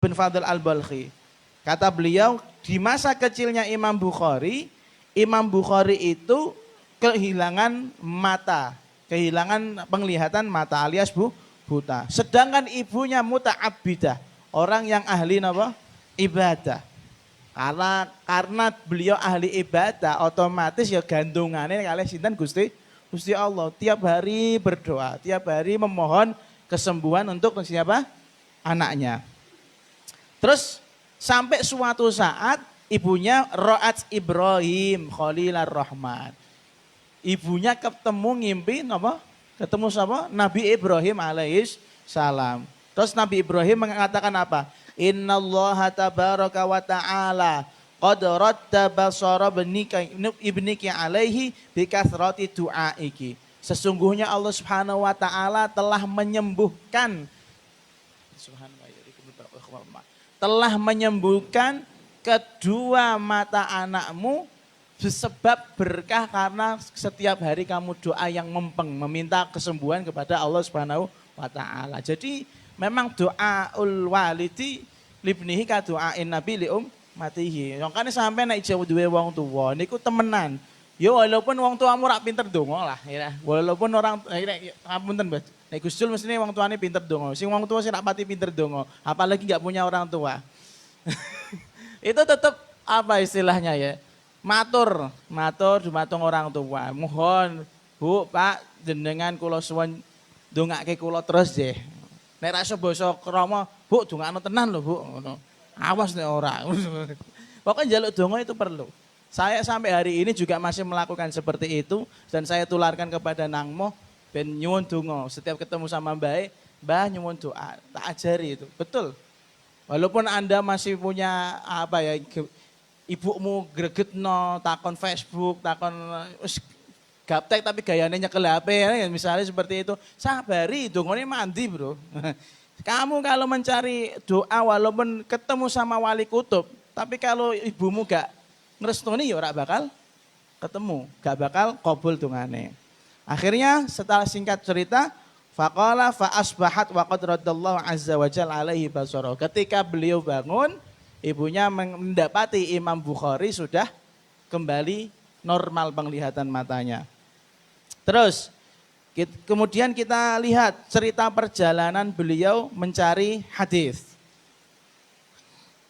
ibn Fadl al-Balkhi. Kata beliau, di masa kecilnya Imam Bukhari itu kehilangan mata, kehilangan penglihatan mata alias buta. Sedangkan ibunya muta'abbidah, orang yang ahli apa? Ibadah. Karena beliau ahli ibadah, otomatis ya gandungannya kalih sinten Gusti Allah. Tiap hari berdoa, tiap hari memohon kesembuhan untuk siapa? Anaknya. Terus sampai suatu saat ibunya Ra'at Ibrahim Khalilar Rahman. Ibunya ketemu ngimpi apa? Ketemu siapa? Nabi Ibrahim alaihis salam. Terus Nabi Ibrahim mengatakan apa? Innallaha tabaraka wa ta'ala qad radda basara ibniki alaihi bikathrati du'aiki. Sesungguhnya Allah Subhanahu wa taala telah menyembuhkan kedua mata anakmu sebab berkah karena setiap hari kamu doa yang mempeng meminta kesembuhan kepada Allah Subhanahu wa taala. Jadi memang doaul walidi libnihi ka doain nabi li matihi. Makane sampai nek jauh duwe wong tuwa niku temenan. Ya walaupun wong tuamu rak pinter donga lah ya. Walaupun orang ngapunten Mbah. Nek Gus Dul mestine wong tuane pinter donga. Sing wong tua sing rak pati pinter donga, apalagi enggak punya orang tua. Itu tetap apa istilahnya ya? Matur dumateng orang tua. Mohon Bu, Pak, jenengan kula suwun ndongake kula terus nggih. Nek ra iso basa krama, Bu, dongakno tenan lho, Bu, ngono. Awas nek ora. Pokoknya njaluk donga itu perlu. Saya sampai hari ini juga masih melakukan seperti itu dan saya tularkan kepada Nang Moh ben nyuwun donga. Setiap ketemu sama Mbah nyuwun doa, tak ajari itu. Betul. Walaupun Anda masih punya apa ya ibumu gregetno, takon Facebook, takon gaptek tapi gayanya nyekel HP ya, misalnya seperti itu. Sabari, dongane mandi bro. Kamu kalau mencari doa walaupun ketemu sama wali kutub, tapi kalau ibumu gak ngerestoni ya ora bakal ketemu, gak bakal qabul dongane. Akhirnya setelah singkat cerita, faqala fa asbahat wa qad raddallahu azza wa jalla alaihi basara. Ketika beliau bangun, ibunya mendapati Imam Bukhari sudah kembali normal penglihatan matanya. Terus kemudian kita lihat cerita perjalanan beliau mencari hadis.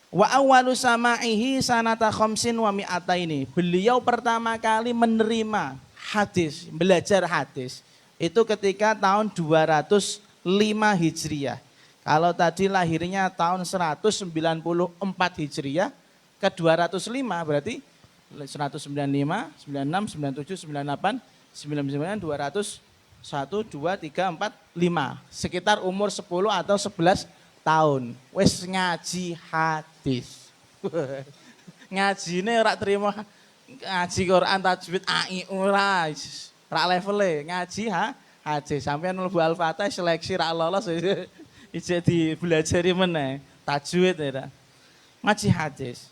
Wa awwalu sama'ihi sanata khamsin wa mi'ataini. Beliau pertama kali menerima hadis, belajar hadis. Itu ketika tahun 205 Hijriah. Kalau tadi lahirnya tahun 194 Hijriah ke 205 berarti 195, 96, 97, 98, 99, 200, 1, 2, 3, 4, 5. Sekitar umur 10 atau 11 tahun. Wes ngaji hadis. Ngajine ora terima ngaji Quran tajwid ai ora. Rak levele ngaji hadis. Sampeyan mlebu Al-Fatihah seleksi rak lolos jadi belajari meneh tajwid ya. Ngaji hadis.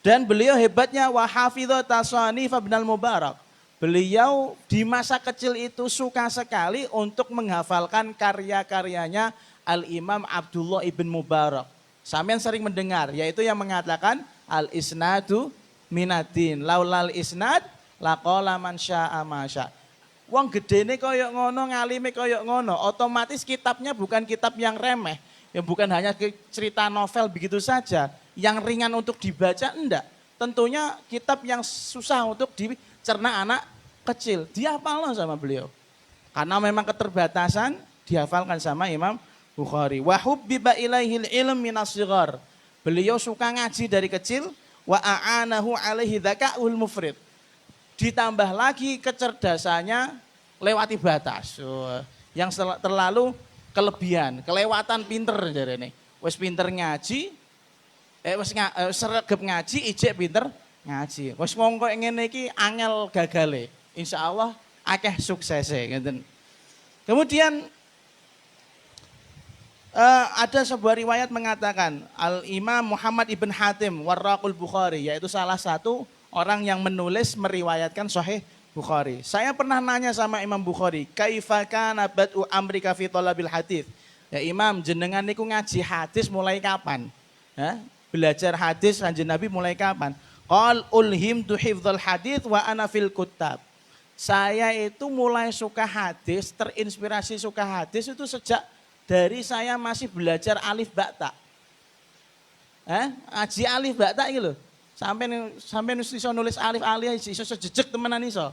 Dan beliau hebatnya wa hafidha tasanif Ibnul Mubarak. Beliau di masa kecil itu suka sekali untuk menghafalkan karya-karyanya Al-Imam Abdullah ibn Mubarak. Sampeyan sering mendengar, yaitu yang mengatakan al-isnadu minadin. Laulal isnad laqala man syaa ma syaa. Wong gedene koyok ngono, ngalime koyok ngono, otomatis kitabnya bukan kitab yang remeh. Ya bukan hanya cerita novel begitu saja, yang ringan untuk dibaca enggak. Tentunya kitab yang susah untuk dicerna anak kecil. Dihafalkan sama beliau. Karena memang keterbatasan dihafalkan sama Imam Bukhari. Wa hubbiba ilaihil ilm minas shighar. Beliau suka ngaji dari kecil. Wa a'anahu alaihi dzaka'ul mufrid. Ditambah lagi kecerdasannya lewati batas. Yang terlalu kelebihan, kelewatan pinter jarene. Wis pinter ngaji, wis sregep ngaji, ijek pinter ngaji. Wis wong kok ngene iki angel gagale. Insyaallah akeh suksese ngeten. Kemudian ada sebuah riwayat mengatakan Al-Imam Muhammad ibn Hatim Warraqul Bukhari, yaitu salah satu orang yang menulis meriwayatkan Sahih Bukhari. Saya pernah nanya sama Imam Bukhari, kaifa kana bad'u amrika fi thalabil hadits? Ya Imam, jenengan niku ngaji hadis mulai kapan? Ya, belajar hadis Kanjeng Nabi mulai kapan? Qal ulhimtu hifdzal hadits wa ana fil kutab. Saya itu mulai suka hadis, terinspirasi suka hadis itu sejak dari saya masih belajar alif ba ta. Ngaji alif ba ta iki lho. Sampai iso nulis alif alif iso sejejeg temenan iso.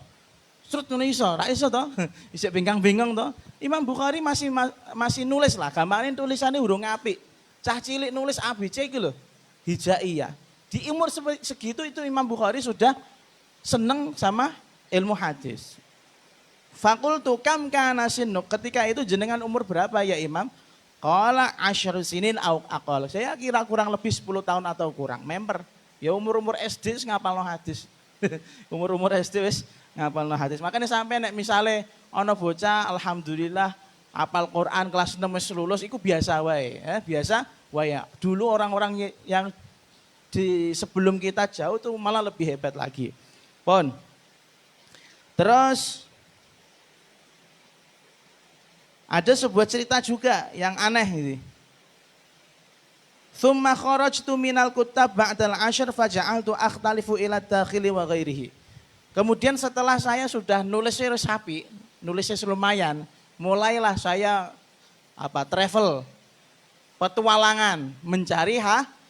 Strut ngono iso, ra iso to? Isih bengkang-bengong to. Imam Bukhari masih nulis lah, gambarnya tulisannya hurung apik. Cah cilik nulis ABC iki lho. Hijaiyah. Di umur segitu itu Imam Bukhari sudah seneng sama ilmu hadis. Fakultu kam kana sinuk, ketika itu jenengan umur berapa ya Imam? Qala asyru sinin au aqal. Saya kira kurang lebih 10 tahun atau kurang. Member. Ya umur-umur SD wis ngapalno hadis. Umur-umur SD wis ngapalno hadis. Makanya sampai nek misale ana bocah alhamdulillah hafal Quran kelas 6 wis lulus iku biasa wae, biasa wae. Dulu orang-orang yang di sebelum kita jauh tuh malah lebih hebat lagi. Pon. Terus ada sebuah cerita juga yang aneh ini. Tsumma kharajtu minal kutab ba'dal 'ashr faja'altu akhtalifu ila dakhili wa ghairihi. Kemudian setelah saya sudah nulisnya rapi, nulisnya lumayan, mulailah saya travel, petualangan, mencari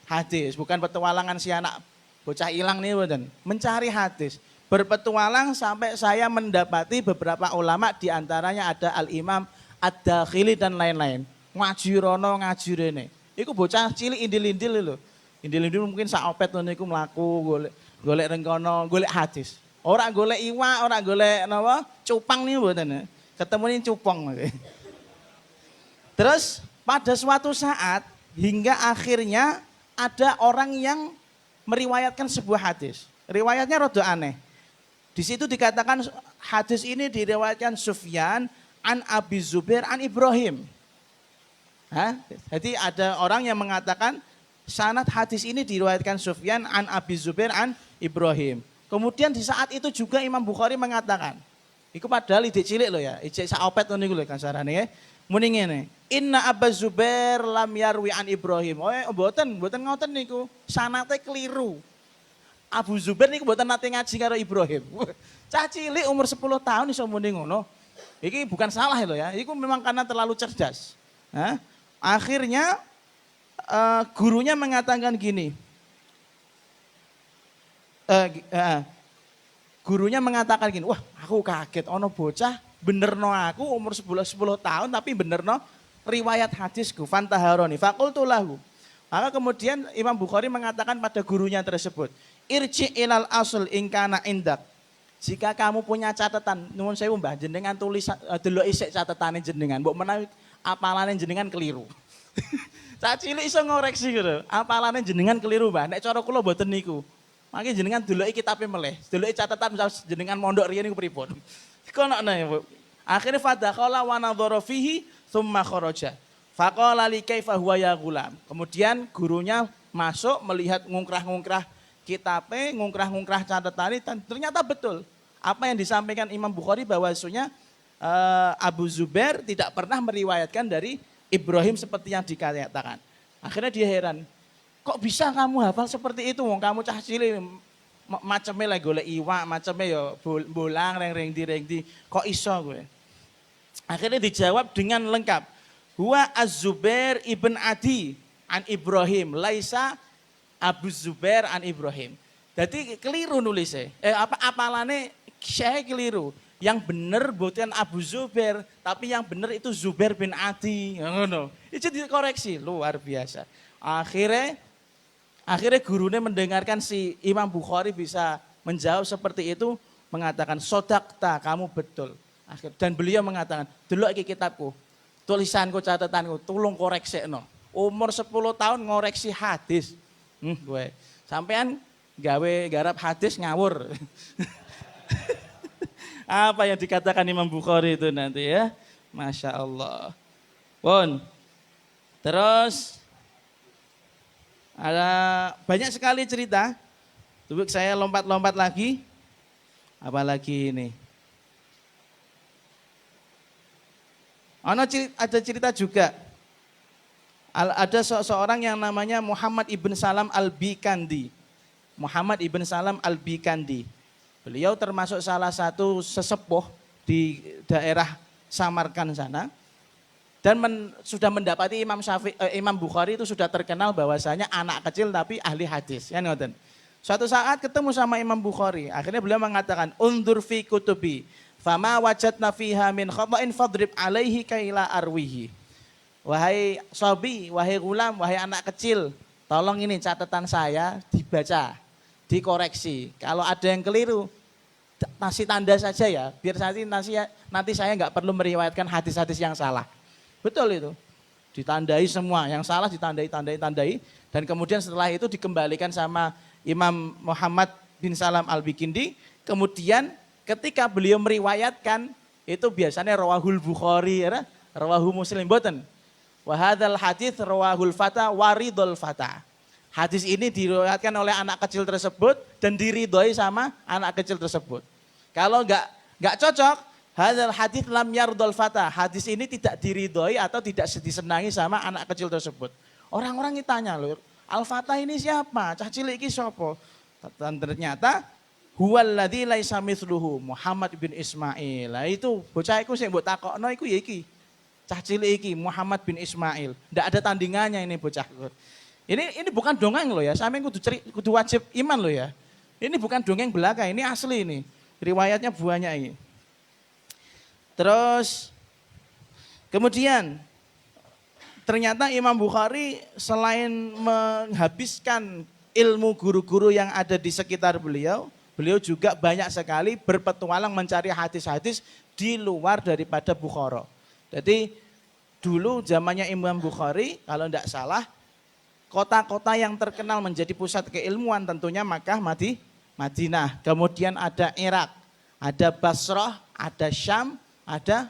hadis, bukan petualangan si anak bocah hilang nih boten, mencari hadis. Berpetualang sampai saya mendapati beberapa ulama, diantaranya ada Al-Imam Ad-Dakhili dan lain-lain. Ngaji rono, ngaji rene. Iku bocah cilik indil-indil lho. Indil-indil mungkin saopet ngono iku mlaku golek rengkono, golek hadis. Ora golek iwak, ora golek napa? Cupang nih mboten. Ketemune cupong. Terus pada suatu saat hingga akhirnya ada orang yang meriwayatkan sebuah hadis. Riwayatnya rada aneh. Di situ dikatakan hadis ini diriwayatkan Sufyan an Abi Zubair an Ibrahim. Jadi ada orang yang mengatakan sanad hadis ini diriwayatkan Sufyan an Abi Zubair an Ibrahim. Kemudian di saat itu juga Imam Bukhari mengatakan, iku padahal ide cilik loh ya, ijek saopet ngono iku lho kasarane ya. Muni ngene, inna Abu Zubair lam yarwi an Ibrahim. Mboten ngoten niku, sanate keliru. Abu Zubair niku mboten nate ngaji karo Ibrahim. Cah cilik umur 10 tahun iso muni ngono. Iki bukan salah lho ya, iku memang karena terlalu cerdas. Akhirnya gurunya mengatakan gini. Gurunya mengatakan gini, wah aku kaget ono bocah benerno aku umur 10 tahun tapi benerno riwayat hadisku fantaharoni faqultu lahu. Maka kemudian Imam Bukhari mengatakan pada gurunya tersebut, irji ilal asl in kana indak. Jika kamu punya catatan, nuwun sewu Mbah, jenengan tulis delok isik catetane jenengan, mbok menawi apalane jenengan keliru. Cak cilik iso ngoreksi gitu. Apalane jenengan keliru, Mbah. Nek cara kula mboten niku. Mangke jenengan deloki kitabe meleh, deloki catatan misal jenengan mondok riyen niku pripun. Konokne, Bu. Akhire fadakhala wa nadhara fihi tsumma kharaja. Faqala li kaifa huwa ya gulam. Kemudian gurunya masuk melihat ngungkrah-ngungkrah kitabe, ngungkrah-ngungkrah catatane dan ternyata betul. Apa yang disampaikan Imam Bukhari bahwasanya Abu Zubair tidak pernah meriwayatkan dari Ibrahim seperti yang dikatakan. Akhirnya dia heran. Kok bisa kamu hafal seperti itu? Wong kamu cah cilik macamnya lah golek iwak, macamnya ya bolang, reng-di. Kok iso gue? Akhirnya dijawab dengan lengkap. Huwa Az-Zubair ibn Adi an Ibrahim, laisa Abu Zubair an Ibrahim. Jadi keliru nulisnya. Apalane saya keliru. Yang benar bukan Abu Zubair, tapi yang benar itu Zubair bin Adi. Ngono. Itu dikoreksi, luar biasa. Akhirnya gurunya mendengarkan si Imam Bukhari bisa menjawab seperti itu, mengatakan sodakta, kamu betul. Dan beliau mengatakan, delok iki kitabku, tulisanku, catatanku, tolong koreksi no. Umur 10 tahun ngoreksi hadis. Gue sampean garap hadis ngawur. Apa yang dikatakan Imam Bukhari itu nanti ya, Masya Allah. Bon, terus ada banyak sekali cerita. Tunggu saya lompat-lompat lagi. Apalagi ini. Ada cerita juga. Ada seorang yang namanya Muhammad ibn Salam al-Bikandi. Muhammad ibn Salam al-Bikandi. Beliau termasuk salah satu sesepuh di daerah Samarkand sana. Dan sudah mendapati Imam Bukhari itu sudah terkenal bahwasanya anak kecil tapi ahli hadis. Ya, ngoten. Suatu saat ketemu sama Imam Bukhari, akhirnya beliau mengatakan, "Undur fi kutubi, fama wajadna fiha min khata'in fadrib alaihi kaila arwihi." Wahai sobi, wahai gulam, wahai anak kecil, tolong ini catatan saya dibaca, dikoreksi. Kalau ada yang keliru, kasih tanda saja ya, biar nanti saya nggak perlu meriwayatkan hadis-hadis yang salah. Betul itu. Ditandai semua, yang salah ditandai, dan kemudian setelah itu dikembalikan sama Imam Muhammad bin Salam al-Bikindi. Kemudian ketika beliau meriwayatkan, itu biasanya rawahul Bukhari, ya, rawahu Muslim, boten. Wa hadzal hadits rawahul fata waridul fata. Hadis ini diriwayatkan oleh anak kecil tersebut dan diridhoi sama anak kecil tersebut. Kalau enggak cocok, hadzal hadits lam yardul fata. Hadis ini tidak diridhoi atau tidak disenangi sama anak kecil tersebut. Orang-orang ini tanya, loh, Al-Fatah ini siapa? Cah cilik iki sapa? Dan ternyata huwallazi laisa mithluhu Muhammad bin Ismail. Lah itu bocah iku sing mbok takokno iku ya iki. Cah cilik iki Muhammad bin Ismail. Ndak ada tandingannya ini bocah. Ini bukan dongeng loh ya. Sampeyan kudu wajib iman loh ya. Ini bukan dongeng belaka, ini asli ini. Riwayatnya banyak ini. Terus kemudian ternyata Imam Bukhari selain menghabiskan ilmu guru-guru yang ada di sekitar beliau juga banyak sekali berpetualang mencari hadis-hadis di luar daripada Bukhara. Jadi dulu zamannya Imam Bukhari kalau tidak salah, kota-kota yang terkenal menjadi pusat keilmuan tentunya Makkah, Madinah. Kemudian ada Irak, ada Basrah, ada Syam, ada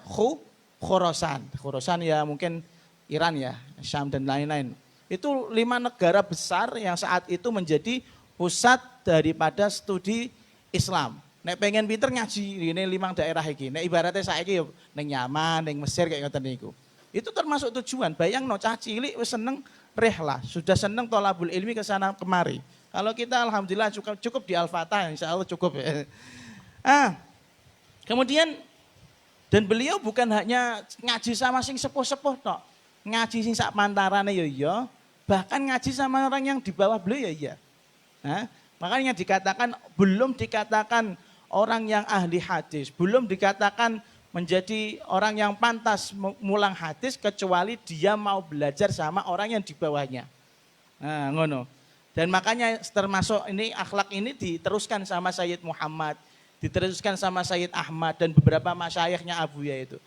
Khurasan. Khurasan ya mungkin Iran ya, Syam dan lain-lain. Itu 5 negara besar yang saat itu menjadi pusat daripada studi Islam. Nek pengen pinter ngaji ini 5 daerah iki. Nek ibaratnya saiki yo ning Yaman, ning Mesir kayak ngoten niku. Itu termasuk tujuan. Bayangno cah cilik wis seneng rehlah, sudah seneng thalabul ilmi ke sana kemari. Kalau kita alhamdulillah cukup di Al-Fatah, insyaallah cukup ya. Kemudian dan beliau bukan hanya ngaji sama sing sepuh-sepuh tok. Ngaji sing sak pantarane ya iya, bahkan ngaji sama orang yang di bawah beliau ya iya. Nah, makanya belum dikatakan orang yang ahli hadis, belum dikatakan menjadi orang yang pantas mulang hadis kecuali dia mau belajar sama orang yang di bawahnya. Nah, ngono. Dan makanya termasuk ini akhlak ini diteruskan sama Sayyid Muhammad, diteruskan sama Sayyid Ahmad dan beberapa masyayikhnya Abuya itu.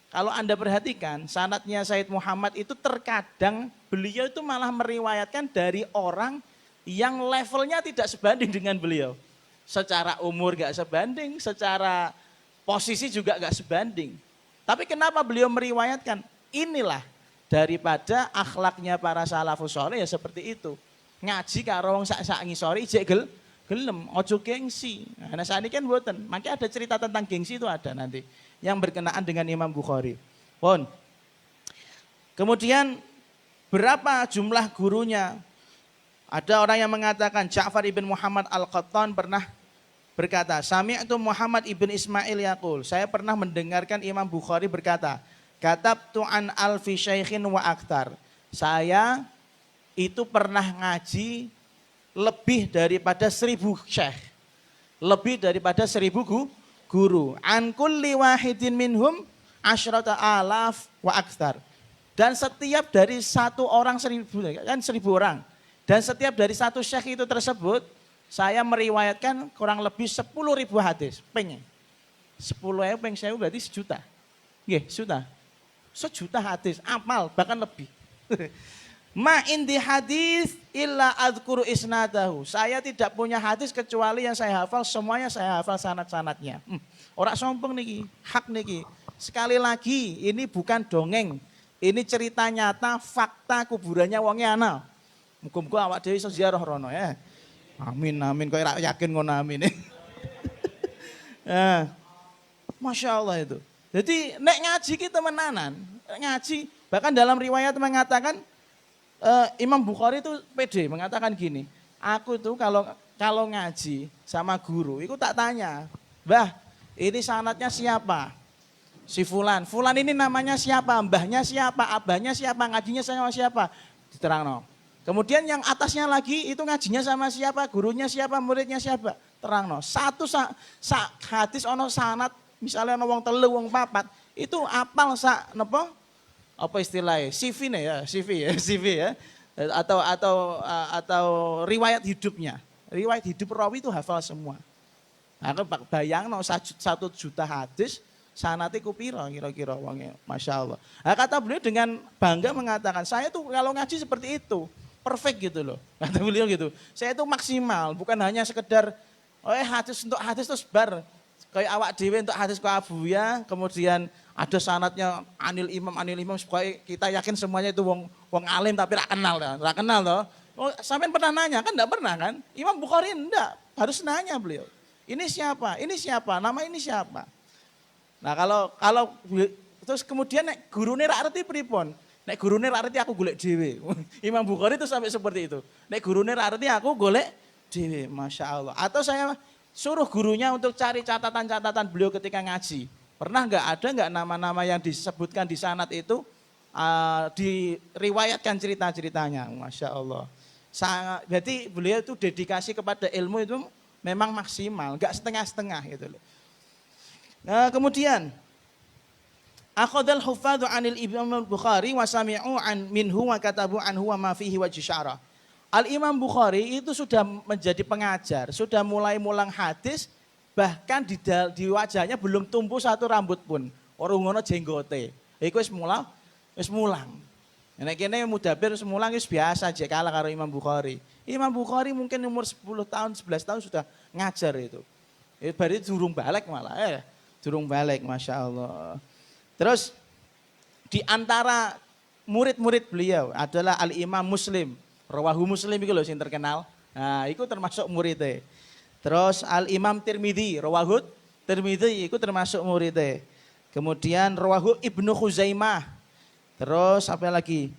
Kalau Anda perhatikan sanadnya Sayyid Muhammad itu terkadang beliau itu malah meriwayatkan dari orang yang levelnya tidak sebanding dengan beliau. Secara umur gak sebanding, secara posisi juga gak sebanding. Tapi kenapa beliau meriwayatkan? Inilah daripada akhlaknya para salafus saleh ya seperti itu. Ngaji karo wong sak-sak ngisori ijek gelem, ojo gengsi. Nah saat ini kan mboten. Makanya ada cerita tentang gengsi itu ada nanti yang berkenaan dengan Imam Bukhari. Pun. Kemudian berapa jumlah gurunya? Ada orang yang mengatakan Ja'far ibn Muhammad al-Qattan pernah berkata, Sami'tu Muhammad ibn Ismail yaqul, saya pernah mendengarkan Imam Bukhari berkata, katabtu an alfi syaikhin wa aktar. Saya itu pernah ngaji lebih daripada 1000 syekh. Lebih daripada 1000 guru. An kulli wahidin minhum asyrata alaf wa aktar. Dan setiap dari satu orang 1000, kan 1000 orang. Dan setiap dari satu syekh itu tersebut, saya meriwayatkan kurang lebih 10.000 hadis. Pengen. 10.000 peng 1000 berarti sejuta. Nggih, sejuta. Sejuta hadis, amal bahkan lebih. Ma indi hadis illa adzkuru isnadahu. Saya tidak punya hadis kecuali yang saya hafal, semuanya saya hafal sanad-sanadnya. Ora sombong niki, hak niki. Sekali lagi, ini bukan dongeng. Ini cerita nyata, fakta kuburannya wonge ana. Muga-muga awak dhewe iso ziarah rono ya. Amin amin, kok ora yakin ngono amin. Masya Allah itu. Jadi nek ngaji kita menanan, ngaji bahkan dalam riwayat mengatakan Imam Bukhari itu pede mengatakan gini, aku tuh kalau ngaji sama guru, itu tak tanya, Mbah, ini sanatnya siapa? Si Fulan, Fulan ini namanya siapa? Mbahnya siapa? Abahnya siapa? Ngajinya sama siapa? Diterangno. Kemudian yang atasnya lagi itu ngajinya sama siapa? Gurunya siapa? Muridnya siapa? Terangno. Satu hadis ono sanat, misalnya ono wong telu, wong papat, itu apal sak napa? Apa istilahnya? CV nih ya, CV ya, CV ya. Atau riwayat hidupnya. Riwayat hidup rawi itu hafal semua. Nah, bayang no 1 juta hadis, sanate ku piro kira-kira wongnya, Masya Allah. Nah, kata beliau dengan bangga mengatakan, saya tuh kalau ngaji seperti itu, perfect gitu loh. Kata beliau gitu, saya itu maksimal, bukan hanya sekedar, hadis untuk hadis terus bar. Kayak awak dewe untuk hadis ku Abu ya, kemudian ada sanatnya anil imam supaya kita yakin semuanya itu wong alim tapi rak kenal toh. Oh, sampean pernah nanya kan? Enggak pernah kan? Imam Bukhari enggak, harus nanya beliau. Ini siapa? Ini siapa? Nama ini siapa? Nah, kalau terus kemudian nek gurune rak arti pripun? Nek gurune rak arti aku golek dhewe. Imam Bukhari itu sampai seperti itu. Nek gurune rak arti aku golek dhewe, Masya Allah. Atau saya suruh gurunya untuk cari catatan-catatan beliau ketika ngaji. Pernah ada nggak nama-nama yang disebutkan di sanad itu diriwayatkan cerita-ceritanya, Masya Allah. Berarti beliau itu dedikasi kepada ilmu itu memang maksimal, nggak setengah-setengah gitu loh. Nah, kemudian akhadhal hufadhu anil Imam Bukhari wa sami'u an minhu wa katabu anhu wa ma fihi wajh syarah. Al-Imam Bukhari itu sudah menjadi pengajar, sudah mulai mulang hadis, bahkan di wajahnya belum tumbuh satu rambut pun. Orang ngono jenggote. Iku wis mulang. Nek kene mudabir wis mulang wis biasa aja kalah karo Imam Bukhari. Imam Bukhari mungkin umur 10 tahun, 11 tahun sudah ngajar itu. Berarti durung balik malah. Durung balik, Masya Allah. Terus di antara murid-murid beliau adalah Al-Imam Muslim. Rawahu Muslim itu loh yang terkenal. Nah, itu termasuk muridnya. Terus Al-Imam Tirmidzi, Rawahu Tirmidzi itu termasuk muridnya. Kemudian Rawahu Ibnu Khuzaimah. Terus apa lagi?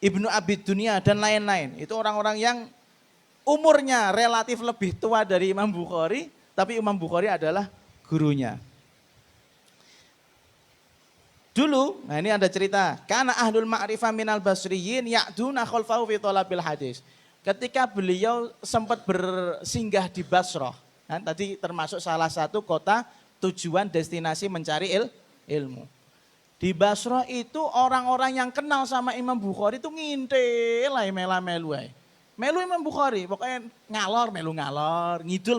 Ibnu Abid Dunia dan lain-lain. Itu orang-orang yang umurnya relatif lebih tua dari Imam Bukhari, tapi Imam Bukhari adalah gurunya. Dulu, nah ini ada cerita, karena ahlul ma'rifah minal basriyin ya'duna khalfahu fi thalabil hadis. Ketika beliau sempat bersinggah di Basrah, kan, tadi termasuk salah satu kota tujuan destinasi mencari ilmu. Di Basrah itu orang-orang yang kenal sama Imam Bukhari itu ngintil lah melu Imam Bukhari, pokoknya melu ngalor, ngidul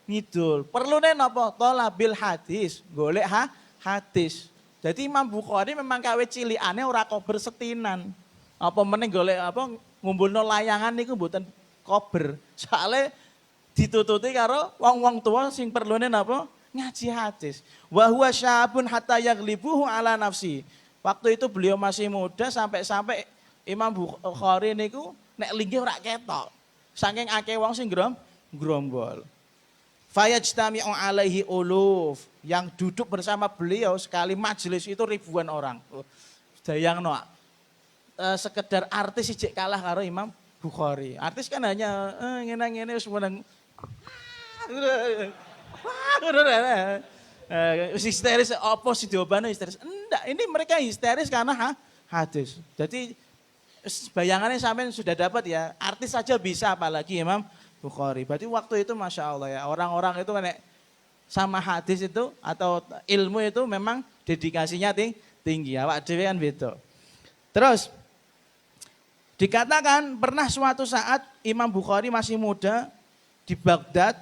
ngidul. Perlu nih napa? Thalabil hadis, golek hadis. Jadi Imam Bukhari memang kawe cilikane ora kober setinan. Apa meneh golek ngumpulno layangan niku mboten kober. Soale ditututi karo wong-wong tua sing perlune napa? Ngaji hadis. Wa huwa syabun hatta yaghlibuhu ala nafsi. Waktu itu beliau masih muda sampai Imam Bukhari niku nek linggih ora ketok. Saking akeh wong sing grombol. Fayajtami'u alaihi uluf, yang duduk bersama beliau sekali majelis itu ribuan orang. Dayangno sekedar artis sijik kalah karo Imam Bukhari. Artis kan hanya ngene-ngene wis meneng. Histeris apa sih jawabannya histeris? Enggak, ini mereka histeris karena hadis. Jadi bayangannya sampai sudah dapat ya, artis saja bisa apalagi Imam Bukhari. Berarti waktu itu Masya Allah ya, orang-orang itu kan sama hadis itu atau ilmu itu memang dedikasinya tinggi. Awak dhewe kan beda. Terus dikatakan pernah suatu saat Imam Bukhari masih muda di Baghdad,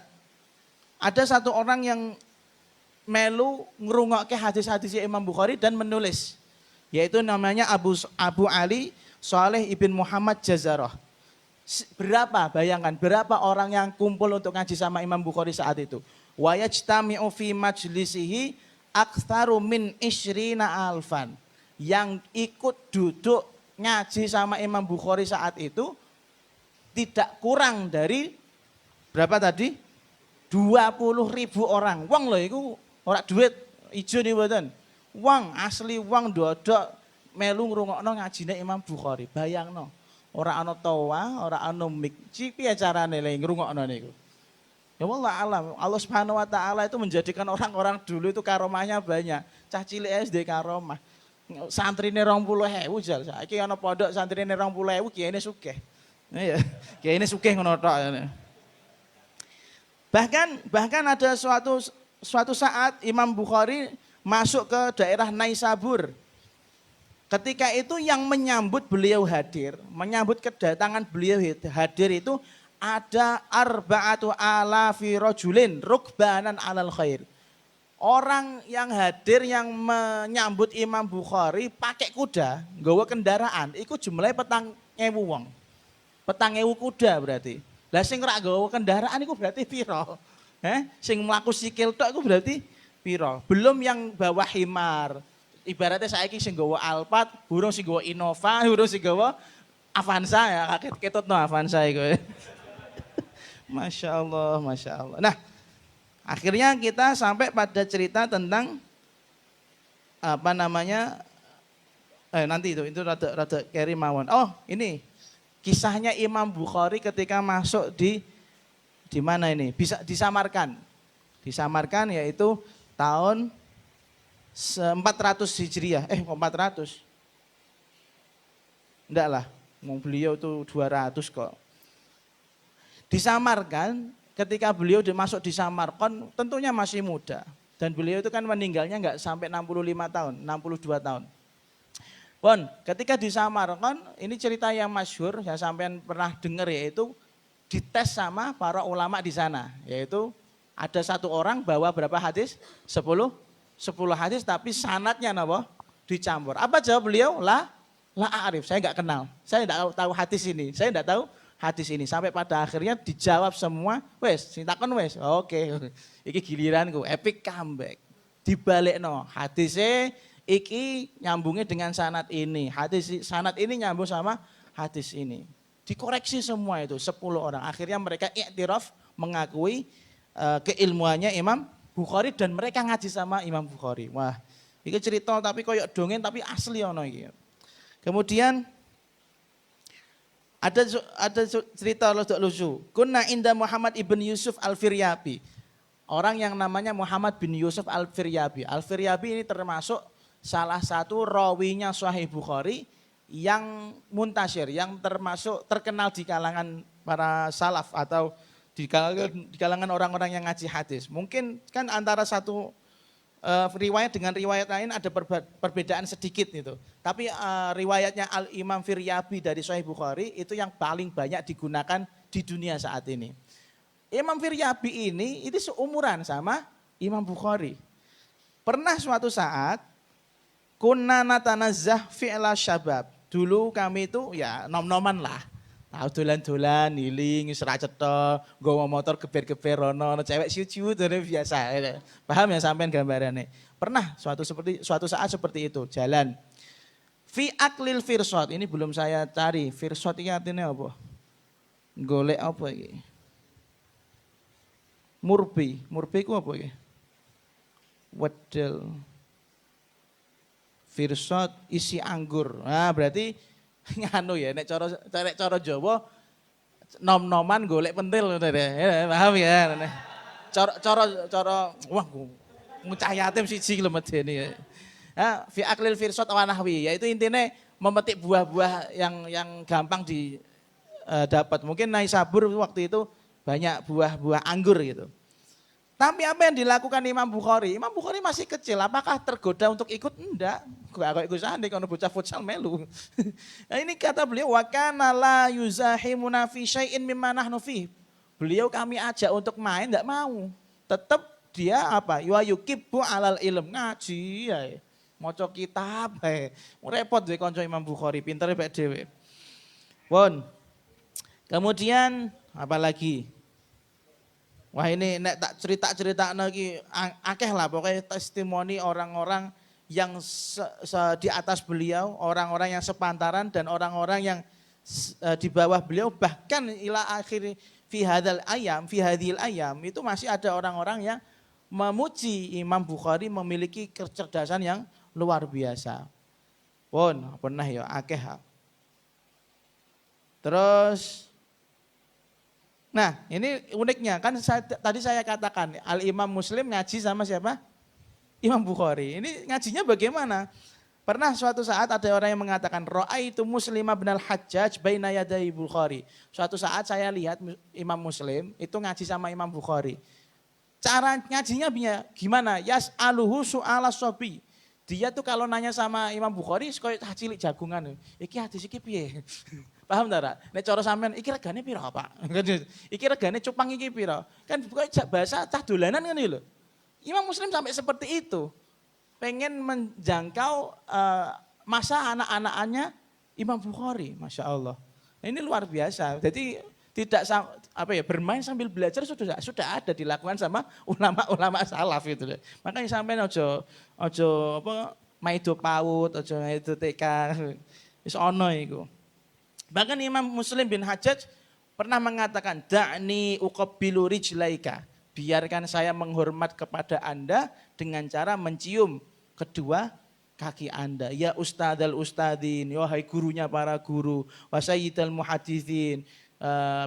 ada satu orang yang melu ngrungokke hadis-hadisnya Imam Bukhari dan menulis, yaitu namanya Abu Ali Saleh ibn Muhammad Jazarah. Bayangkan berapa orang yang kumpul untuk ngaji sama Imam Bukhari saat itu. Wa yajtami'u fi majlisihi aktsaru min 20 alfan. Yang ikut duduk ngaji sama Imam Bukhari saat itu tidak kurang dari berapa tadi? 20.000 orang. Wong lho iku ora duit ijo nih mboten. Wong asli wong dodok melu ngrungokno ngajine Imam Bukhari. Bayangno. ora ana tawa, ora ana mik. Piye carane le ngrungokno niku? Ya wallah alam, Allah Subhanahu wa taala itu menjadikan orang-orang dulu itu karomahnya banyak. Cah cilik SD karomah. Santrine 20.000 jal. Saiki ana pondok santrine 20.000 kiyene sugih. Iya, kiyene sugih ngono tok. Bahkan ada suatu saat Imam Bukhari masuk ke daerah Naisabur. Ketika itu yang menyambut beliau hadir, menyambut kedatangan beliau hadir itu ada arba'atu alafi rajulin rukbanan alal khair. Orang yang hadir yang menyambut Imam Bukhari pakai kuda, nggawa kendaraan, iku jumlahnya 4.000 wong. 4.000 kuda berarti. Lah sing ora nggawa kendaraan iku berarti piro? Sing mlaku sikil tok iku berarti piro? Belum yang bawa himar. Ibaratnya saiki sing nggawa Alphard, burung sing nggawa Innova, burung sing nggawa Avanza ya, kaget ketutno Avanza iku. Masya Allah, Masya Allah. Nah, akhirnya kita sampai pada cerita tentang apa namanya, nanti itu rada keri mawon. Oh, ini kisahnya Imam Bukhari ketika masuk di mana ini? Bisa disamarkan. Disamarkan yaitu tahun 400 Hijriah. 400. Enggak lah, beliau itu 200 kok. Disamarkan ketika beliau masuk di Samarkand tentunya masih muda. Dan beliau itu kan meninggalnya enggak sampai 65 tahun, 62 tahun. Pon, ketika di Samarkand ini cerita yang masyhur, saya sampean pernah dengar yaitu dites sama para ulama di sana. Yaitu ada satu orang bawa berapa hadis? 10 hadis tapi sanadnya napa? Dicampur. Apa jawab beliau? La arif, saya enggak kenal. Saya enggak tahu hadis ini. Saya enggak tahu hadis ini sampai pada akhirnya dijawab semua, wes, sing takon wes. Oke. Iki giliranku, epic comeback. Dibalekno, hadisnya iki nyambungnya dengan sanad ini. Sanad ini nyambung sama hadis ini. Dikoreksi semua itu 10 orang. Akhirnya mereka iktiraf mengakui keilmuannya Imam Bukhari dan mereka ngaji sama Imam Bukhari. Wah, iki cerita tapi koyok dongeng tapi asli ono iki. Kemudian ada cerita lucu. Kunna inda Muhammad ibn Yusuf al-Firyabi. Orang yang namanya Muhammad bin Yusuf al-Firyabi. Al-Firyabi ini termasuk salah satu rawinya Sahih Bukhari yang muntasyir, yang termasuk terkenal di kalangan para salaf atau di kalangan orang-orang yang ngaji hadis. Mungkin kan antara satu riwayat dengan riwayat lain ada perbedaan sedikit itu. Tapi riwayatnya Al-Imam Firyabi dari Sahih Bukhari itu yang paling banyak digunakan di dunia saat ini. Imam Firyabi ini itu seumuran sama Imam Bukhari. Pernah suatu saat kunna natanazzah fi'la syabab. Dulu kami itu ya nom-noman lah. Tahu dolan-dolan, niling, serak cetha, nggawa motor geber-geber rono, cewek siu-siu itu biasa. Paham ya sampean gambarannya? Pernah suatu saat seperti itu, jalan. Fi aklil firsot, ini belum saya cari. Firsot ini artinya apa? Golek apa ini? Murbi itu apa ini? Wedel. Firsot isi anggur. Nah, berarti nganu ya, nek cara Jawa nom-noman golek pentil ngono ya. Paham ya? Cara wah ngucah yatim siji lho medeni. Ya, fi aklil firsat wa nahwi, yaitu intinya memetik buah-buah yang gampang didapat. Mungkin Naisabur waktu itu banyak buah-buah anggur gitu. Tapi apa yang dilakukan Imam Bukhari? Imam Bukhari masih kecil, apakah tergoda untuk ikut? Enggak. Gak ikut sandi kalau bocah futsal melu. Nah, ini kata beliau, wa kana la yuzahimuna fi syai'in mimma nahnu fi. Beliau kami ajak untuk main enggak mau. Tetap dia apa? Wa yuqibbu alal ilm, ngaji ya. Maca kitab ae. Repot dhewe kanca Imam Bukhari, pintere mek dhewe. Pun. Kemudian apa lagi? Wah ini nek tak cerita-cerita lagi akeh lah pokoknya testimoni orang-orang yang di atas beliau, orang-orang yang sepantaran dan orang-orang yang di bawah beliau, bahkan ila akhir fi hadhil ayam itu masih ada orang-orang yang memuji Imam Bukhari memiliki kecerdasan yang luar biasa. Pun pernah ya akeh. Terus, nah ini uniknya kan tadi saya katakan Al-Imam Muslim ngaji sama siapa? Imam Bukhari. Ini ngajinya bagaimana? Pernah suatu saat ada orang yang mengatakan Ra'aitu Muslim bin al-Hajjaj baina yaday Bukhari. Suatu saat saya lihat Imam Muslim itu ngaji sama Imam Bukhari. Cara ngajinya gimana? Yas'aluhu su'ala sobi. Dia tuh kalau nanya sama Imam Bukhari kayak cilik jagungan. Iki hadis iki piye? Paham tak? Nek cara sampean iki regane piro, Pak? Iki regane cupang iki piro? Kan pokoke bahasa cah dolanan kan lho. Imam Muslim sampai seperti itu. Pengen menjangkau masa anak-anaknya Imam Bukhari, Masya Allah. Ini luar biasa. Jadi tidak bermain sambil belajar sudah ada dilakukan sama ulama-ulama salaf itu. Makanya sampean ojo maido PAUD, ojo maido TK. Wis ono iku. Bahkan Imam Muslim bin Hajjaj pernah mengatakan da'ni uqabbilu rijlaika. Biarkan saya menghormat kepada Anda dengan cara mencium kedua kaki Anda. Ya ustadzal ustadzin, wahai gurunya para guru, wa sayyidal muhaditsin,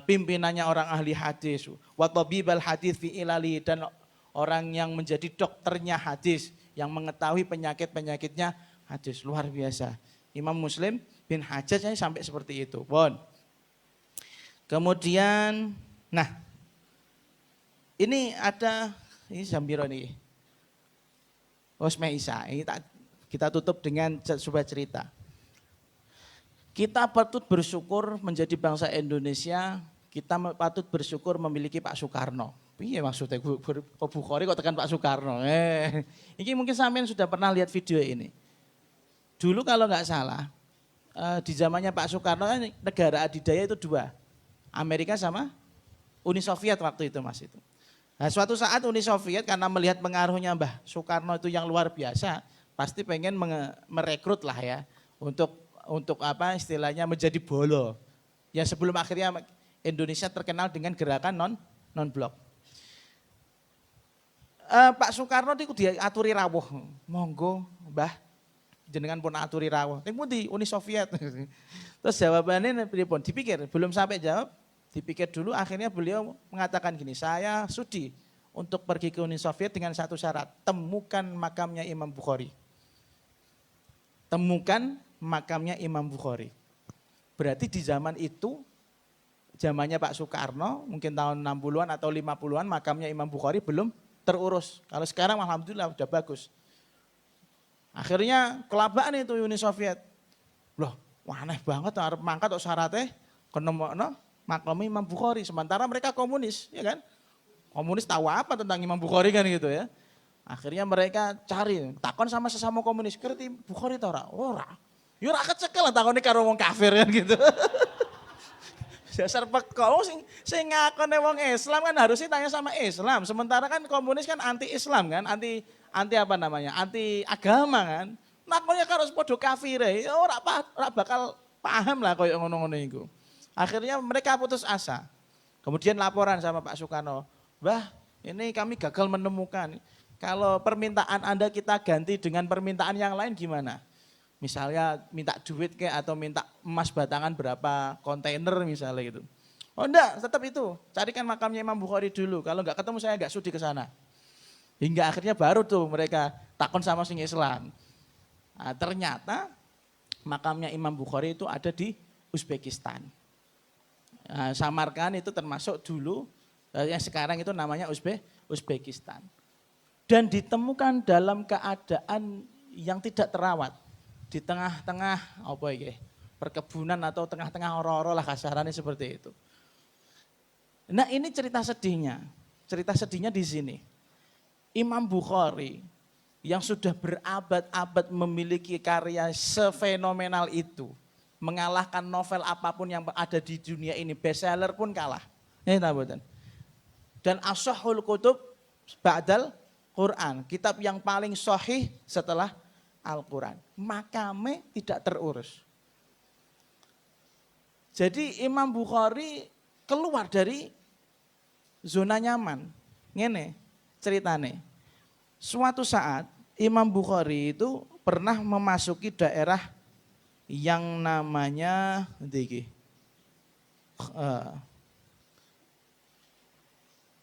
pimpinannya orang ahli hadis, wa tabibal hadis fi ilali, dan orang yang menjadi dokternya hadis, yang mengetahui penyakit-penyakitnya hadis. Luar biasa. Imam Muslim bin Hajjaj sampai seperti itu. Bon. Kemudian, nah, ini ada, ini Zambiro nih. Osme Isa, ini kita tutup dengan sebuah cerita. Kita patut bersyukur menjadi bangsa Indonesia, kita patut bersyukur memiliki Pak Soekarno. Iya maksudnya, kok Bukhari kok tekan Pak Soekarno. Ini mungkin sampean sudah pernah lihat video ini. Dulu kalau nggak salah, di zamannya Pak Soekarno kan negara adidaya itu dua. Amerika sama Uni Soviet waktu itu Mas itu. Nah, suatu saat Uni Soviet karena melihat pengaruhnya Mbah Soekarno itu yang luar biasa, pasti pengen merekrut lah ya untuk apa istilahnya menjadi bolo. Yang sebelum akhirnya Indonesia terkenal dengan gerakan non-blok. Pak Soekarno itu diaturi rawuh, monggo Mbah jenengan pun aturi rawuh. Tengmu di Uni Soviet. Terus jawabannya dipikir, belum sampai jawab, dipikir dulu, akhirnya beliau mengatakan gini, saya sudi untuk pergi ke Uni Soviet dengan satu syarat, temukan makamnya Imam Bukhari. Temukan makamnya Imam Bukhari. Berarti di zaman itu, zamannya Pak Soekarno, mungkin tahun 60-an atau 50-an, makamnya Imam Bukhari belum terurus. Kalau sekarang alhamdulillah udah bagus. Akhirnya kelabaan itu Uni Soviet. Loh, aneh banget, harus mangkat atau syaratnya, kenemokno makamnya Imam Bukhari, sementara mereka komunis, ya kan? Komunis tahu apa tentang Imam Bukhari kan gitu ya. Akhirnya mereka cari, takon sama sesama komunis, ngerti Bukhari tau ora? Ora. Ya ora kecekel lah takone karo wong kafir kan gitu. Dasar pekok sing ngakone wong Islam kan harusnya tanya sama Islam, sementara kan komunis kan anti Islam kan, anti apa namanya? Anti agama kan. Nakonnya karo padha kafire, ya ora bakal paham lah koyo ngono-ngono iku. Akhirnya mereka putus asa. Kemudian laporan sama Pak Soekarno, "Mbah, ini kami gagal menemukan. Kalau permintaan Anda kita ganti dengan permintaan yang lain gimana? Misalnya minta duit kayak atau minta emas batangan berapa kontainer misalnya gitu." "Oh enggak, tetap itu. Carikan makamnya Imam Bukhari dulu. Kalau enggak ketemu saya enggak sudi ke sana." Hingga akhirnya baru tuh mereka takon sama sing Islam. Nah, ternyata makamnya Imam Bukhari itu ada di Uzbekistan. Nah, Samarkand itu termasuk dulu yang sekarang itu namanya Uzbekistan. Dan ditemukan dalam keadaan yang tidak terawat. Di tengah-tengah apa ya, perkebunan atau tengah-tengah oro-oro lah kasarannya seperti itu. Nah ini cerita sedihnya. Cerita sedihnya di sini. Imam Bukhari yang sudah berabad-abad memiliki karya sefenomenal itu, mengalahkan novel apapun yang ada di dunia ini, bestseller pun kalah. Dan ashahul kutub ba'dal Quran, kitab yang paling sahih setelah Al-Quran. Makamnya tidak terurus. Jadi Imam Bukhari keluar dari zona nyaman. Ngene ceritane. Suatu saat Imam Bukhari itu pernah memasuki daerah yang namanya eh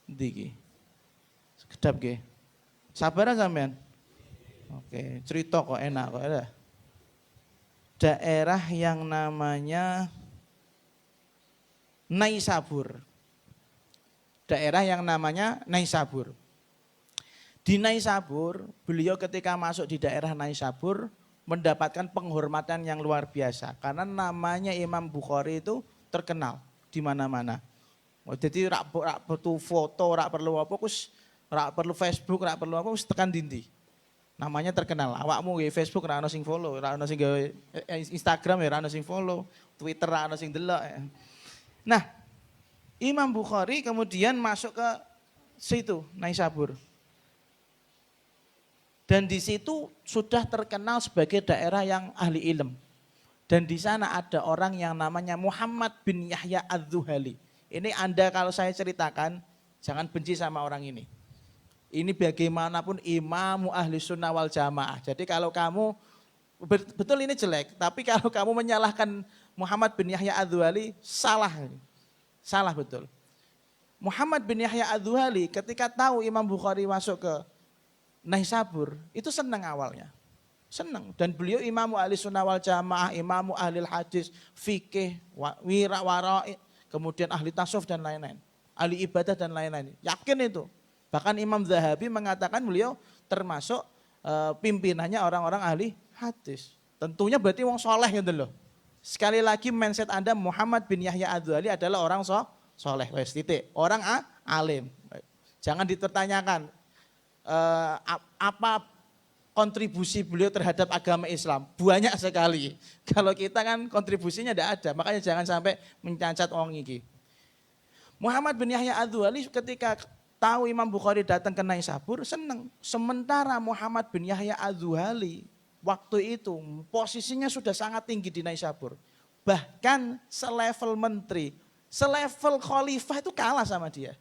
ndi iki? Kedap nggih. Sabar sampean. Oke, cerita kok enak kok ya. Daerah yang namanya Naisabur. Daerah yang namanya Naisabur. Di Naisabur, beliau ketika masuk di daerah Naisabur mendapatkan penghormatan yang luar biasa karena namanya Imam Bukhari itu terkenal di mana-mana. Jadi rak perlu foto, rak perlu apa, rak perlu Facebook, rak perlu apa, tekan dindi. Namanya terkenal. Awakmu nge Facebook rak ono sing follow, rak ono sing gawe Instagram ya rak ono sing follow, Twitter rak ono sing delok. Nah, Imam Bukhari kemudian masuk ke situ, Naisabur. Dan di situ sudah terkenal sebagai daerah yang ahli ilm. Dan di sana ada orang yang namanya Muhammad bin Yahya Az-Zuhali. Ini Anda kalau saya ceritakan, jangan benci sama orang ini. Ini bagaimanapun imamu ahli sunnah wal jamaah. Jadi kalau kamu, betul ini jelek, tapi kalau kamu menyalahkan Muhammad bin Yahya Az-Zuhali, salah. Salah betul. Muhammad bin Yahya Az-Zuhali ketika tahu Imam Bukhari masuk ke Naisabur, itu senang awalnya. Senang. Dan beliau imamu ahli sunnah wal jamaah, imamu ahli hadis, fikih, wara, kemudian ahli tasawuf dan lain-lain. Ahli ibadah dan lain-lain. Yakin itu. Bahkan Imam Zahabi mengatakan beliau termasuk pimpinannya orang-orang ahli hadis. Tentunya berarti wong soleh gitu loh. Sekali lagi mindset Anda Muhammad bin Yahya Az-Zuhali adalah orang soleh. Wes titik. Orang alim. Jangan dipertanyakan apa kontribusi beliau terhadap agama Islam. Banyak sekali. Kalau kita kan kontribusinya tidak ada. Makanya jangan sampai mencacat orang ini. Muhammad bin Yahya Az-Zuhali ketika tahu Imam Bukhari datang ke Naisabur, senang. Sementara Muhammad bin Yahya Az-Zuhali waktu itu posisinya sudah sangat tinggi di Naisabur. Bahkan selevel menteri, selevel khalifah itu kalah sama dia.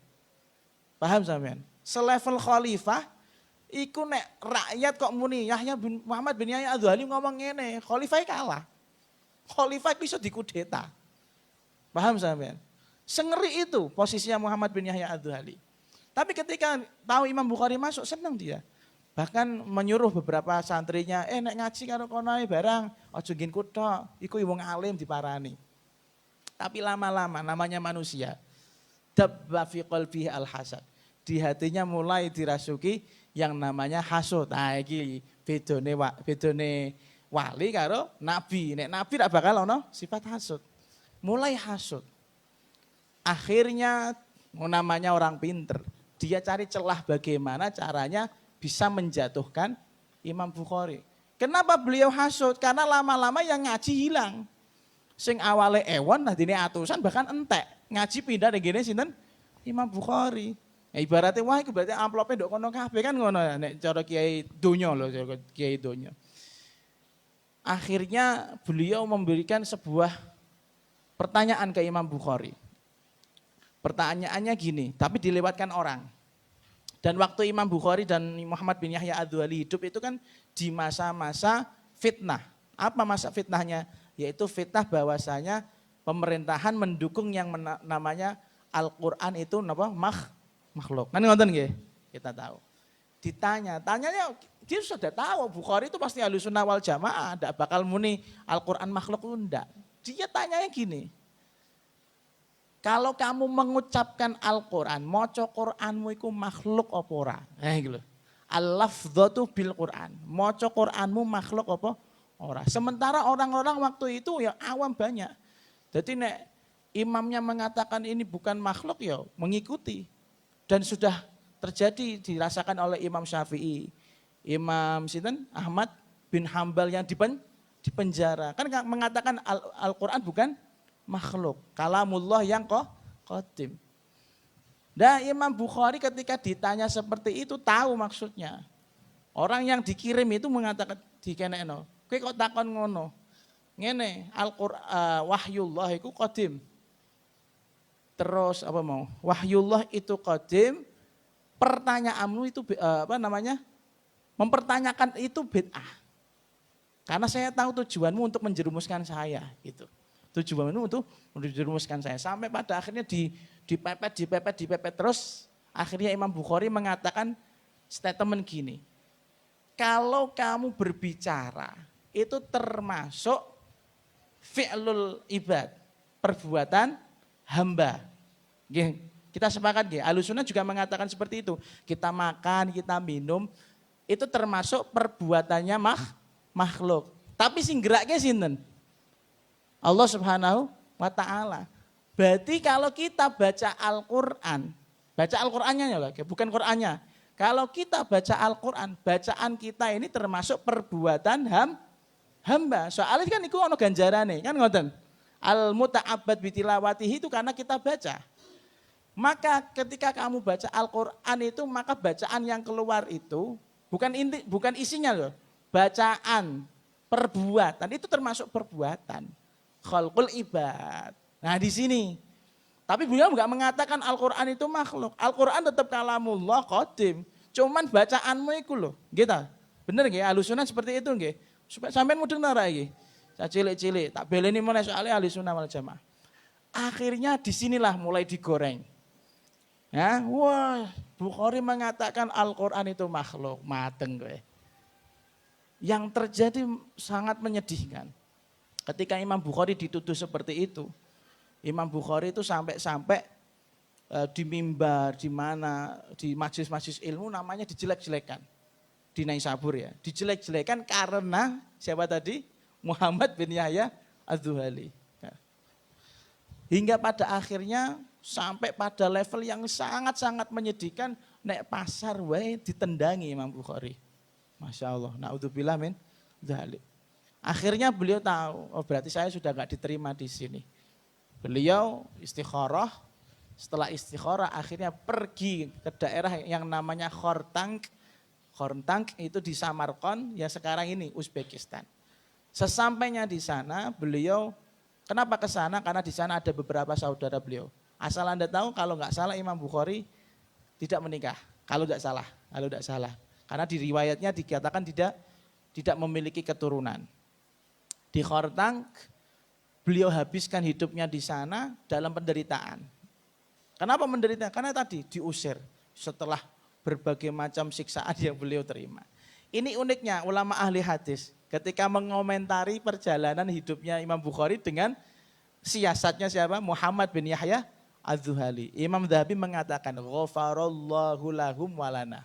Paham sampean? Selevel khalifah, iku nek rakyat kok muni Muhammad bin Yahya Az-Zuhali ngomong ngene, khalifah kalah. Khalifah itu bisa dikudeta. Paham sampean? Sengeri itu posisinya Muhammad bin Yahya Az-Zuhali. Tapi ketika tahu Imam Bukhari masuk, senang dia. Bahkan menyuruh beberapa santrinya, nek ngaji karo kono barang, aja ngin kuthok, iku wong alim diparani. Tapi lama-lama namanya manusia, dabba fi qalbihi al-hasad. Di hatinya mulai dirasuki yang namanya hasud. Nah iki bedone wali karo nabi. Nek nabi rak bakal ono sifat hasud. Mulai hasud. Akhirnya namanya orang pinter. Dia cari celah bagaimana caranya bisa menjatuhkan Imam Bukhari. Kenapa beliau hasud? Karena lama-lama yang ngaji hilang. Sing awale ewon, nah dini atusan bahkan entek. Ngaji pindah dari gini sinten Imam Bukhari. Ya, ibaratnya wah itu berarti amplopnya ndok kono kabeh kan ngono nek cara kiai donya lho, cara kiai donya. Akhirnya beliau memberikan sebuah pertanyaan ke Imam Bukhari. Pertanyaannya gini, tapi dilewatkan orang. Dan waktu Imam Bukhari dan Muhammad bin Yahya Az-Zuhali hidup itu kan di masa-masa fitnah. Apa masa fitnahnya? Yaitu fitnah bahwasanya pemerintahan mendukung yang namanya Al-Quran itu makhluk. Kan ngonten nggih? Kita tahu. Tanyanya dia sudah tahu Bukhari itu pasti Ahlus Sunnah wal Jamaah, enggak bakal muni Al-Quran makhluk itu enggak. Dia tanyanya gini. Kalau kamu mengucapkan Al-Quran, maca Quranmu itu makhluk apa ora? Gitu. Al-lafdzatu bil Quran. Maca Quranmu makhluk apa ora? Sementara orang-orang waktu itu ya awam banyak. Jadi nek imamnya mengatakan ini bukan makhluk ya mengikuti. Dan sudah terjadi dirasakan oleh Imam Syafi'i, Imam Ahmad bin Hambal yang dipenjara. Kan mengatakan Al-Quran bukan makhluk, kalamullah yang qadim. Nah Imam Bukhari ketika ditanya seperti itu tahu maksudnya. Orang yang dikirim itu mengatakan dikenekno, kowe kok takon ngono. Ngene, Al-Qur'an wahyullah iku qadim. Terus apa mau? Wahyullah itu qadim. Pertanyaanmu itu mempertanyakan itu bid'ah. Karena saya tahu tujuanmu untuk menjerumuskan saya gitu. Tujuanmu untuk dirumuskan saya. Sampai pada akhirnya dipepet terus. Akhirnya Imam Bukhari mengatakan statement gini. Kalau kamu berbicara itu termasuk fi'lul ibad, perbuatan hamba. Kita sepakat nggih. Ahlussunnah juga mengatakan seperti itu. Kita makan, kita minum itu termasuk perbuatannya makhluk. Tapi sing geraknya sinten? Allah Subhanahu wa taala. Berarti kalau kita baca Al-Qur'an, baca Al-Qur'annya ya, bukan Qur'annya. Kalau kita baca Al-Qur'an, bacaan kita ini termasuk perbuatan hamba. Soalnya kan iku ono ganjarane, kan ngoten. Al-muta'abbad bitilawatihi itu karena kita baca. Maka ketika kamu baca Al-Qur'an itu, maka bacaan yang keluar itu bukan isinya loh. Bacaan, perbuatan itu termasuk perbuatan. Khalqul ibad. Nah di sini. Tapi beliau enggak mengatakan Al-Qur'an itu makhluk. Al-Qur'an tetap kalamullah qadim. Cuman bacaanmu itu loh. Gitu. Bener nggih? Ahlussunnah seperti itu nggih. Supaya sampean mudeng ta iki. Saya cilik-cilik tak beleni meneh soalnya Ahlussunnah wal Jamaah. Akhirnya disinilah mulai digoreng. Ya, wah, Bukhari mengatakan Al-Qur'an itu makhluk. Mateng kowe. Yang terjadi sangat menyedihkan. Ketika Imam Bukhari dituduh seperti itu, Imam Bukhari itu sampai di mimbar, di mana, di majlis-majlis ilmu namanya dijelek-jelekan. Di Naisabur ya, dijelek-jelekan karena siapa tadi? Muhammad bin Yahya Az-Zuhali. Hingga pada akhirnya sampai pada level yang sangat-sangat menyedihkan, nek pasar wae ditendangi Imam Bukhari. Masya Allah, na'udzubillah min dzalik. Akhirnya beliau tahu, oh berarti saya sudah gak diterima di sini. Beliau istikharah, setelah istikharah akhirnya pergi ke daerah yang namanya Khortank. Khortank itu di Samarkand, ya sekarang ini Uzbekistan. Sesampainya di sana beliau, kenapa ke sana? Karena di sana ada beberapa saudara beliau. Asal Anda tahu kalau nggak salah Imam Bukhari tidak menikah, kalau tidak salah. Karena di riwayatnya dikatakan tidak memiliki keturunan. Di Khortank beliau habiskan hidupnya di sana dalam penderitaan. Kenapa menderita? Karena tadi diusir setelah berbagai macam siksaan yang beliau terima. Ini uniknya ulama ahli hadis ketika mengomentari perjalanan hidupnya Imam Bukhari dengan siasatnya siapa? Muhammad bin Yahya Az-Zuhali. Imam Dzahabi mengatakan, "Ghafarallahu lahum walana."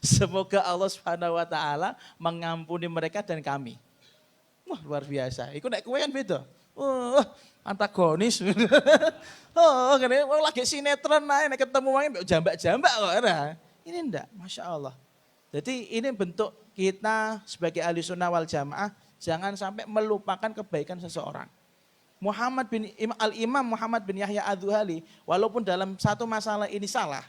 Semoga Allah Subhanahu wa taala mengampuni mereka dan kami. Wah, luar biasa. Iku nek kowe kan beda. Antagonis. Kene wong lagi sinetron ae nek ketemu wae jambak-jambak kok ora. Ini enggak, Masya Allah. Jadi ini bentuk kita sebagai Ahlussunnah wal Jamaah jangan sampai melupakan kebaikan seseorang. Al-Imam Muhammad bin Yahya Az-Zuhali walaupun dalam satu masalah ini salah,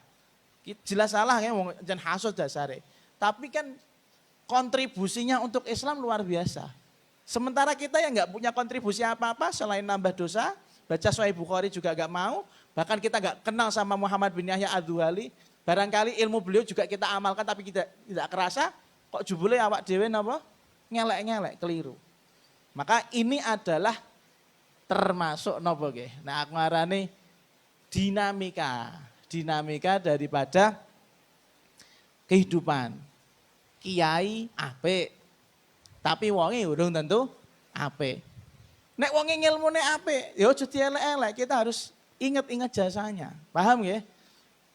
jelas salah ya jan hasud dasare. Tapi kan kontribusinya untuk Islam luar biasa. Sementara kita yang nggak punya kontribusi apa-apa selain nambah dosa, baca Sahih Bukhari juga nggak mau, bahkan kita nggak kenal sama Muhammad bin Yahya Az-Zuhali, barangkali ilmu beliau juga kita amalkan tapi kita tidak kerasa, kok jebule awak dhewe napa ngelek-ngelek keliru. Maka ini adalah termasuk napa nggih. Nah, aku ngarani dinamika daripada kehidupan. Kiai apik, tapi wonge urung tentu apik. Nek wonge ngilmune apik, ya aja dielek-elek, kita harus ingat-ingat jasanya. Paham nggih?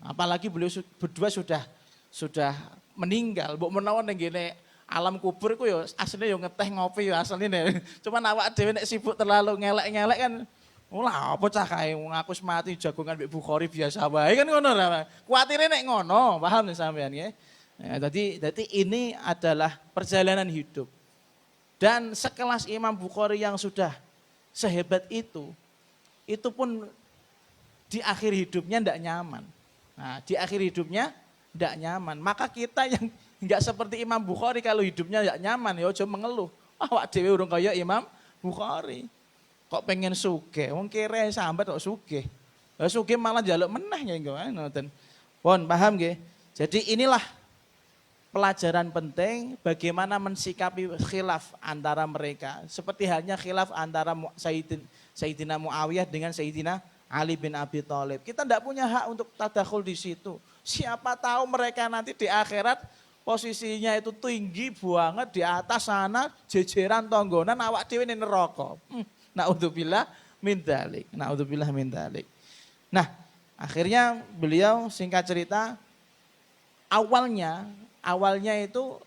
Apalagi beliau berdua sudah meninggal, mbok menawa ning ngene alam kubur iku ya asline ya ngeteh ngopi ya asline. Cuman awak dhewe nek sibuk terlalu ngelek-ngelek kan Lah apa cah kae wong aku mati jagongan mbek Bukhari biasa wae kan ngono ra. Kuatire nek ngono, paham nih sampean nggih. Ya, jadi ini adalah perjalanan hidup. Dan sekelas Imam Bukhari yang sudah sehebat itu pun di akhir hidupnya ndak nyaman. Nah, di akhir hidupnya ndak nyaman. Maka kita yang enggak seperti Imam Bukhari kalau hidupnya ndak nyaman ya aja mengeluh. Awak dhewe urung kaya Imam Bukhari. Kok pengen sugih, wong kere sambat kok sugih. Lah sugih malah njaluk meneh ya ngoten. Pun paham nggih? Jadi inilah pelajaran penting bagaimana mensikapi khilaf antara mereka. Seperti halnya khilaf antara Sayyidina Muawiyah dengan Sayyidina Ali bin Abi Thalib. Kita tidak punya hak untuk tadakhul di situ. Siapa tahu mereka nanti di akhirat posisinya itu tinggi banget di atas sana, jejeran tonggonan, awak dhewe ning neraka. Naudzubillah min dzalik. Naudzubillah min dzalik. Nah, akhirnya beliau singkat cerita awalnya itu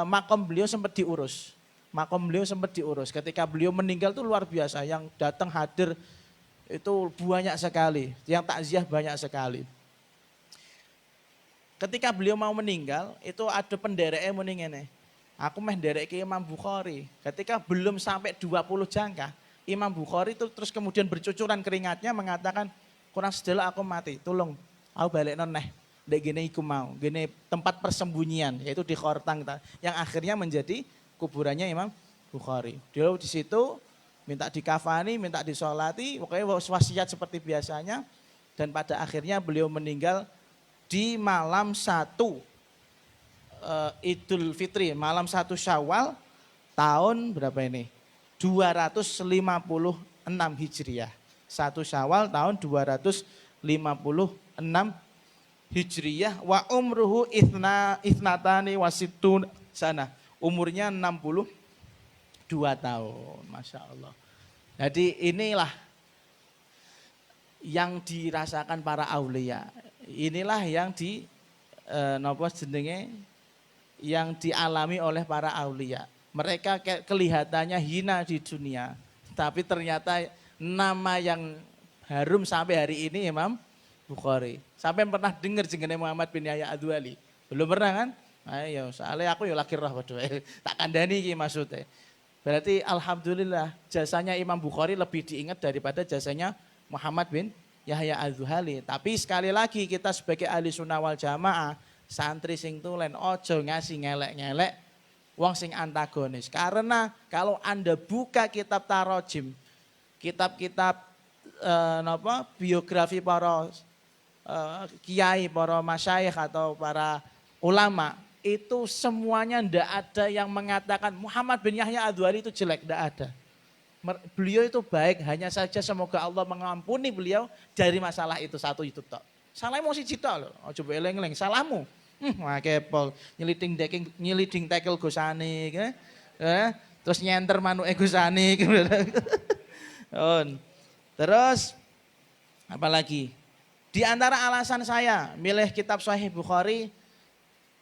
makom beliau sempat diurus. Makom beliau sempat diurus. Ketika beliau meninggal itu luar biasa. Yang datang hadir itu banyak sekali. Yang takziah banyak sekali. Ketika beliau mau meninggal, itu ada pendereke muni ngene. Aku meh ndereke Imam Bukhari. Ketika belum sampai 20 jangkah, Imam Bukhari itu terus kemudian bercucuran keringatnya mengatakan, kurang sedela aku mati, tolong aku balekno neh. Dek gini iku mau, gini tempat persembunyian yaitu di Khortang yang akhirnya menjadi kuburannya Imam Bukhari. Dia di situ minta dikafani, minta disolati, pokoknya wasiat seperti biasanya dan pada akhirnya beliau meninggal di malam 1 Idul Fitri, malam 1 Syawal tahun berapa ini? 256 Hijriah. 1 Syawal tahun 256 Hijriyah wa umruhu ithnatani wasitun sana. Umurnya 62 tahun. Masya Allah. Jadi inilah yang dirasakan para aulia. Inilah yang yang dialami oleh para aulia. Mereka kelihatannya hina di dunia. Tapi ternyata nama yang harum sampai hari ini Imam Bukhari. Sampai pernah dengar jenenge Muhammad bin Yahya Ad-Dzuali? Belum pernah kan? Ayo, soalnya aku ya lagi roh padha tak kandhani iki maksudnya. Berarti alhamdulillah jasanya Imam Bukhari lebih diingat daripada jasanya Muhammad bin Yahya Az-Zuhali. Tapi sekali lagi kita sebagai ahli sunnah wal jamaah, santri sing tulen ojo ngasih ngelek-ngelek wong sing antagonis. Karena kalau Anda buka kitab tarojim, kitab-kitab biografi para kiai, para masyayikh atau para ulama, itu semuanya ndak ada yang mengatakan Muhammad bin Yahya Az-Zuhali itu jelek, ndak ada. Beliau itu baik, hanya saja semoga Allah mengampuni beliau dari masalah itu satu itu tok. Salahmu mesti cita loh, coba eleng-eleng salahmu. Wah kepol, nyeliding tekel gosane, terus nyenter manuke gosane. Terus apalagi? Di antara alasan saya milih kitab Sahih Bukhari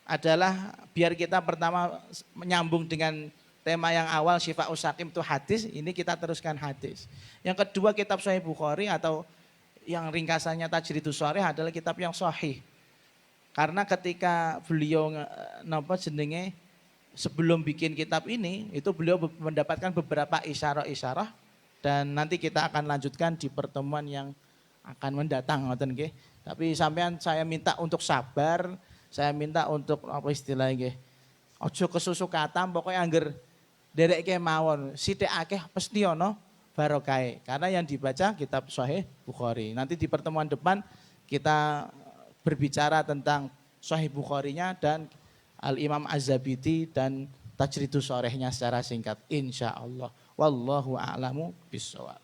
adalah biar kita pertama menyambung dengan tema yang awal Syifa'us Saqim itu hadis, ini kita teruskan hadis. Yang kedua kitab Sahih Bukhari atau yang ringkasannya Tajridus Shorih adalah kitab yang sahih. Karena ketika beliau sebelum bikin kitab ini, itu beliau mendapatkan beberapa isyarah-isyarah dan nanti kita akan lanjutkan di pertemuan yang akan mendatang ngoten nggih. Tapi sampean saya minta untuk sabar, saya minta untuk apa istilahnya nggih. Ojo kesusu katam pokoknya angger dereke mawon, sithik akeh pesti ana barokahe. Karena yang dibaca kitab Sahih Bukhari. Nanti di pertemuan depan kita berbicara tentang Sahih Bukharinya dan Al-Imam Az-Zabidi dan Tajridus Shorihnya secara singkat insyaallah. Wallahu a'lamu bishawab.